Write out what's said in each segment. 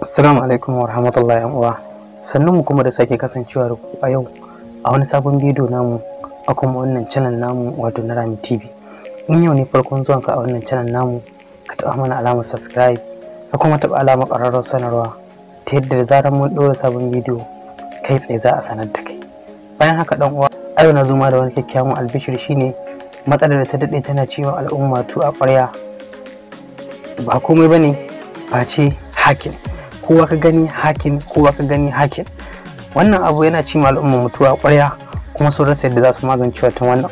Assalamu alaikum wa rahmatullahi wa sannun mu kuma da sake kasancewa da ku a yau a wani sabon bidiyo namu a kuma wannan channel namu wato na Rami TV. In yau ne farkon zuwan ka a wannan channel namu, ka taɓa mana alamar subscribe ka kuma taɓa alamar ƙararrawar sanarwa ta yadda da zarar mun ɗora sabon bidiyo kai tsaye za a sanar da kai. Bayan haka dan uwa, a yau na zo ma da wani kyakkyawan albishir, shine matsalar da ta daɗe tana cewa al'umma tu a ƙwarya ba komai bane face hakin. Kowa ka gani hakin, kowa ka gani hakin. Wannan abu yana ci ma al'umma mutuwa ƙwarya, kuma sun rasa yadda za su magance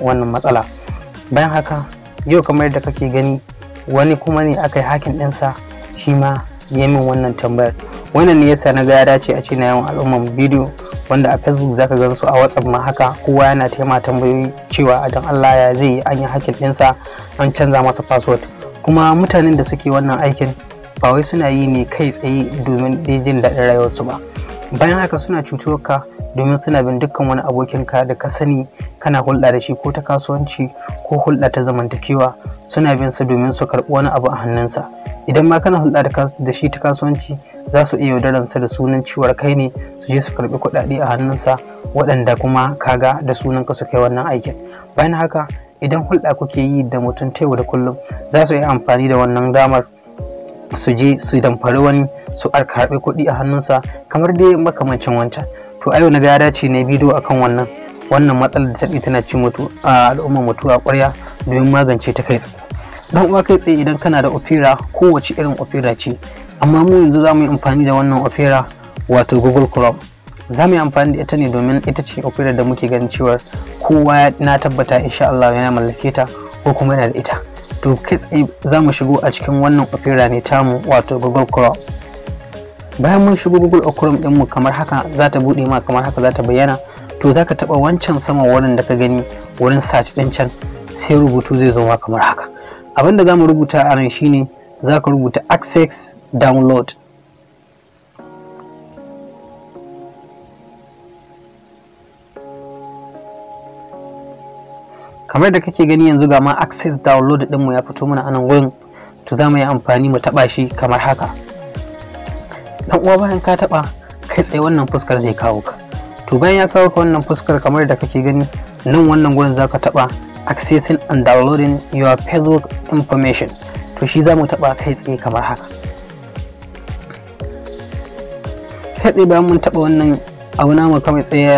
wannan matsala. Bayan haka yau kamar yadda kake gani, wani kuma ne aka yi hakin ɗinsa, shi ma ya min wannan tambayar. Wannan ne yasa na ga ya dace a ce na yawan al'umman bidiyo, wanda a Facebook zaka gan su, a WhatsApp ma haka, kowa yana taima tambayoyi cewa dan Allah ya zai yi an yi hakin ɗinsa, an canza masa password. Kuma mutanen da suke wannan aikin ba wai suna yi ne kai tsaye domin jin daɗin rayuwarsu ba. Bayan haka suna cutar ka domin suna bin dukkan wani abokinka da ka sani kana hulɗa da shi, ko ta kasuwanci ko hulɗa ta zamantakewa, suna bin sa domin su karɓi wani abu a hannunsa. Idan ma kana hulɗa da shi ta kasuwanci, za su iya yaudaransa da sunan ciwar kai ne, su je su karɓi kuɗaɗe a hannunsa, waɗanda kuma kaga da sunan ka su kai wannan aikin. Bayan haka idan hulɗa kuke yi da mutum ta yau da kullum, za su yi amfani da wannan damar su je su damfari wani, su karɓi kuɗi a hannunsa, kamar dai makamancin wancan. To a yau na ga ya dace ne bidiyo akan wannan matsalar da ta tana ci mutu a al'umma mutu a ƙwarya, domin magance ta kai tsaye. Dan uwa, kai tsaye idan kana da opera, kowace irin opera ce, amma mu yanzu za mu yi amfani da wannan opera wato Google Chrome. Za mu yi amfani da ita ne domin ita ce opera da muke ganin cewa kowa na tabbata insha Allah yana mallake ta ko kuma yana da ita. To kai tsaye za mu shigo a cikin wannan opera ne tamu wato Google Chrome. Bayan mun shigo Google Chrome din mu, kamar haka za ta bude ma, kamar haka za ta bayyana. To za ka taba wancan sama wurin da ka gani wurin search din can, sai rubutu zai zo ma kamar haka. Abinda za mu rubuta a nan shine za ka rubuta access download. Kamar da kake gani yanzu ga ma access download din mu ya fito mana a nan wurin. To za mu yi amfani mu taba shi kamar haka. Dan uwa, bayan ka taba, kai tsaye wannan fuskar zai kawo ka. To bayan ya kawo ka wannan fuskar, kamar da kake gani nan wannan gurin zaka taba accessing and downloading your Facebook information. To shi za mu taba kai tsaye kamar haka. Kai tsaye bayan mun taba wannan abu namu kamar tsaye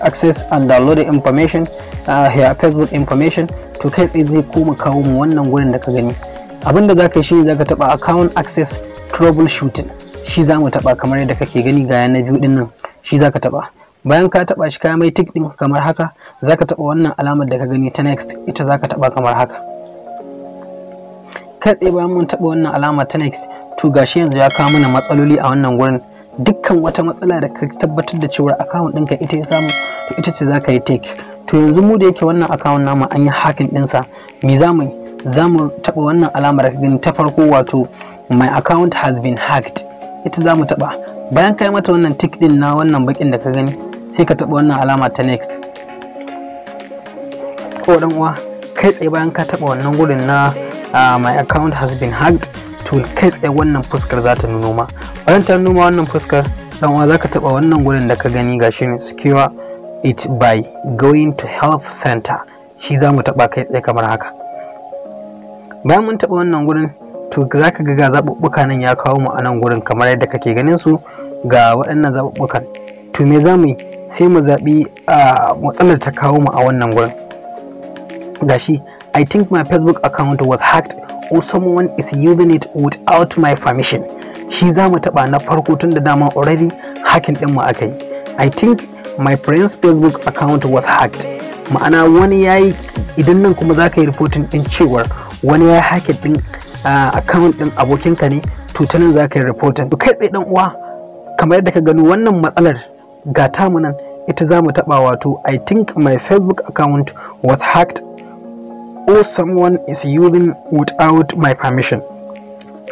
access and downloading information, here Facebook information, to kai tsaye zai koma kawo mu wannan gurin da ka gani. Abinda zaka yi shine zaka taba account access troubleshooting. Shi za mu taba kamar yadda kake gani ga yana biyu din nan, shi zaka taba. Bayan ka taba shi, ka mai tick din kamar haka, zaka taba wannan alamar da ka gani ta next, ita zaka taba kamar haka. Kai tsaye bayan mun taba wannan alama ta next, to gashi yanzu ya kawo mana matsaloli a wannan gurin. Dukkan wata matsala da ka tabbatar da cewa account ɗinka ita ya samu, to ita ce zaka yi tick. To yanzu mu da yake wannan account namu an yi hacking ɗinsa, me za mu yi? Za mu taba wannan alamar da ka gani ta farko, wato my account has been hacked. Ita za mu taba. Bayan kai mata wannan tick din na wannan bakin da ka gani, sai ka taba wannan alama ta next. Ko dan uwa, kai tsaye bayan ka taba wannan gurin na my account has been hacked, to kai tsaye wannan fuskar za ta nuno ma. Bayan ta nuno ma wannan fuskar, dan uwa zaka taba wannan gurin da ka gani gashi ne secure it by going to help center. Shi za mu taba kai tsaye kamar haka. Bayan mun taba wannan gurin, to za ka ga zaɓuɓɓuka nan ya kawo mu a nan gurin kamar yadda kake ganin su ga waɗannan zaɓuɓɓukan. To me za mu yi? Sai mu zaɓi matsalar ta kawo mu a wannan gurin. Gashi, I think my Facebook account was hacked or someone is using it without my permission. Shi za mu taɓa na farko, tun da dama already hacking ɗin mu aka yi. I think my friend's Facebook account was hacked. Ma'ana wani ya yi, idan nan kuma za ka yi reporting ɗin cewar wani ya yi hacking ɗin account din abokinka ne, to ta nan za ka yi reporting. To kai tsaye dan uwa, kamar yadda ka gani wannan matsalar ga tamu nan, ita za mu taba, wato I think my Facebook account was hacked or someone is using without my permission.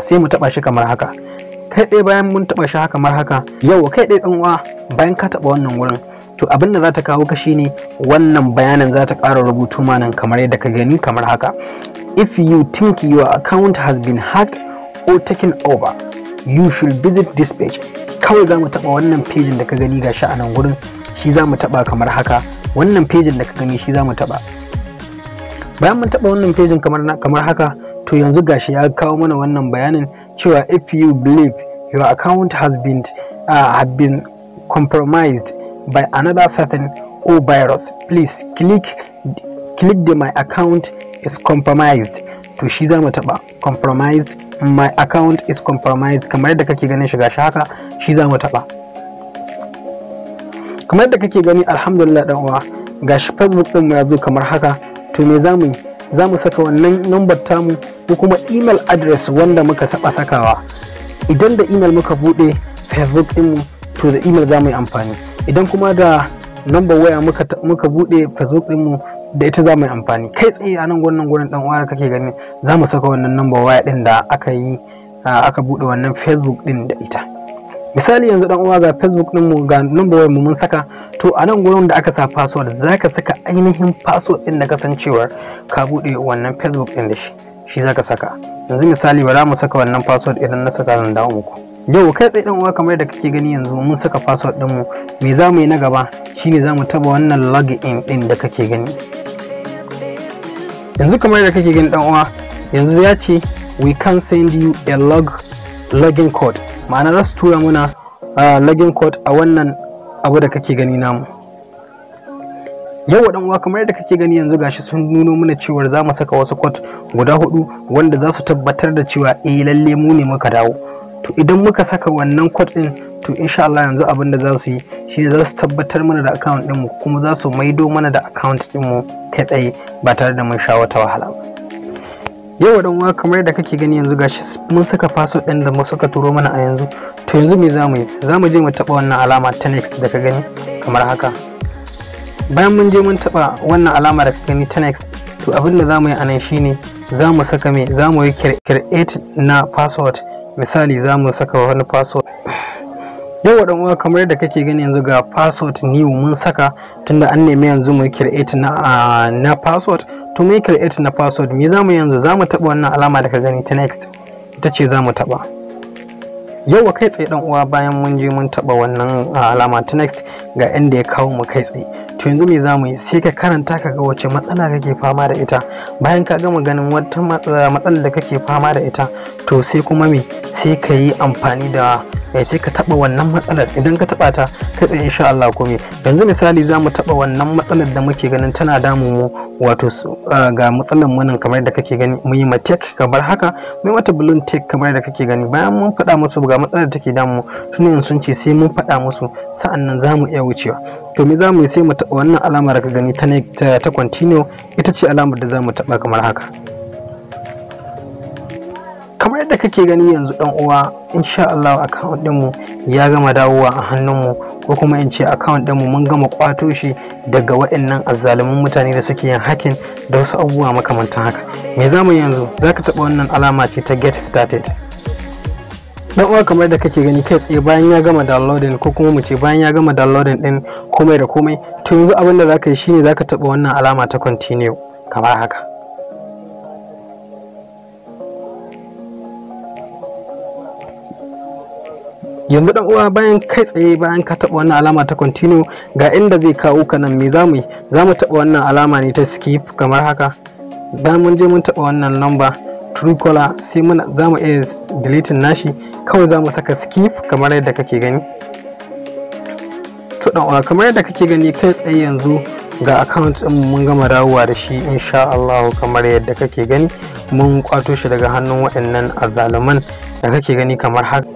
Sai mu taba shi kamar haka. Kai tsaye bayan mun taba shi haka kamar haka, yau kai tsaye dan uwa, bayan ka taba wannan wurin, to abin da za ta kawo ka shine wannan bayanan za ta ƙara rubutu ma nan kamar yadda ka gani kamar haka. If you think your account has been hacked or taken over, you should visit this page. Kawai za mu taɓa wannan pejin da ka gani gashi a nan gurin, shi za mu taɓa kamar haka. Wannan pejin da ka gani shi za mu taɓa. Bayan mun taɓa wannan pejin kamar haka, to yanzu gashi ya kawo mana wannan bayanin cewa if you believe your account has been compromised by another person or virus, please click the my account is compromised. To shi za mu taɓa compromised, my account is compromised, kamar yadda kake ganin shi gashi haka, shi za mu taɓa. Kamar yadda kake gani, alhamdulillah dan uwa, gashi Facebook din mu ya zo kamar haka. To me za mu yi? Za mu saka wannan number tamu ko kuma email address wanda muka taɓa sakawa. Idan da email muka buɗe Facebook din mu, to da email za mu yi amfani. Idan kuma da number waya muka buɗe Facebook din mu, da ita za mu yi amfani. Kai tsaye a nan gurin dan uwa kake gani, za mu saka wannan number waya din da aka buɗe wannan Facebook din da ita. Misali yanzu dan uwa, ga Facebook din mu, ga number wayar mu mun saka. To a nan gurin da aka sa password, zaka saka ainihin password din da kasancewar ka buɗe wannan Facebook din da shi zaka saka. Yanzu misali ba za mu saka wannan password, idan na saka zan dawo muku. Yau kai tsaye dan uwa, kamar da kake gani yanzu mun saka password din mu. Me za mu yi na gaba shine za mu taba wannan login din da kake gani. Yanzu kamar da kake gani dan uwa, yanzu ya ce we can send you a login code, ma'ana za su tura muna login code a wannan abu da kake gani namu. Yau dan uwa, kamar da kake gani yanzu gashi sun nuno mana cewa za mu saka wasu code guda 4 wanda za su tabbatar da cewa lalle mu ne muka dawo. To idan muka saka wannan code din, to insha Allah yanzu abin da za su yi shine za su tabbatar mana da account din mu, kuma za su maido mana da account din mu kai tsaye ba tare da mun sha wata wahala ba. Yau dan uwa, kamar da kake gani yanzu gashi mun saka password din da mu suka turo mana a yanzu. To yanzu me za mu yi? Za mu je mu taba wannan alama ta next da ka gani kamar haka. Bayan mun je mun taba wannan alama da ka gani ta next, to abin da za mu yi anan shine za mu saka za mu yi create na password. Misali za mu saka wani password. Yau dan uwa, kamar da kake gani yanzu ga password new mun saka, tunda an nemi yanzu mu create na password. To mu create na password, me za mu yanzu? Za mu taba wannan alama da ka gani ta next, ita ce za mu taba. Yau kai tsaye dan uwa, bayan mun je mun taba wannan alama ta next, ga inda ya kawo mu kai tsaye. To yanzu me za mu yi? Sai ka karanta ka ga wace matsala kake fama da ita. Bayan ka gama ganin wata matsalar da kake fama da ita, to sai kuma me? Sai ka yi amfani da sai ka taba wannan matsalar. Idan ka taba ta kai tsaye insha Allah komai. Yanzu misali za mu taba wannan matsalar da muke ganin tana damu mu, wato ga matsalar mu nan kamar da kake gani, mu yi matek kamar haka, mu yi mata balloon take kamar da kake gani. Bayan mun faɗa musu ga matsalar da take damu mu, tunan sun ce sai mun faɗa musu, sa'annan za mu iya wucewa. To me za mu yi? Sai mu taba wannan alamar da ka gani ta continue, ita ce alamar da za mu taba kamar haka. Kamar yadda kake gani yanzu dan uwa, insha Allah account din mu ya gama dawowa a hannun mu, ko kuma in ce account din mu mun gama kwato shi daga waɗannan azzalumin mutane da suke yin hacking da wasu abubuwa makamantan haka. Me zamu yanzu? Zaka taba wannan alama ce ta get started. Dan uwa, kamar da kake gani kai tsaye bayan ya gama downloading, ko kuma mu ce bayan ya gama downloading din komai da komai, to yanzu abin da zaka yi shine zaka taba wannan alama ta continue kamar haka. Yanzu dan uwa, bayan kai tsaye bayan ka taba wannan alama ta continue, ga inda zai kawo ka nan. Me zamu yi? Zamu taba wannan alama ne ta skip kamar haka. Bayan mun je mun taba wannan number Truecaller, sai zamu iya deleting nashi, kawai zamu saka skip kamar yadda kake gani. To dan uwa, kamar yadda kake gani kai tsaye yanzu ga account din mun gama dawowa da shi insha Allah. Kamar yadda kake gani mun kwato shi daga hannun waɗannan azzaluman da kake gani kamar haka.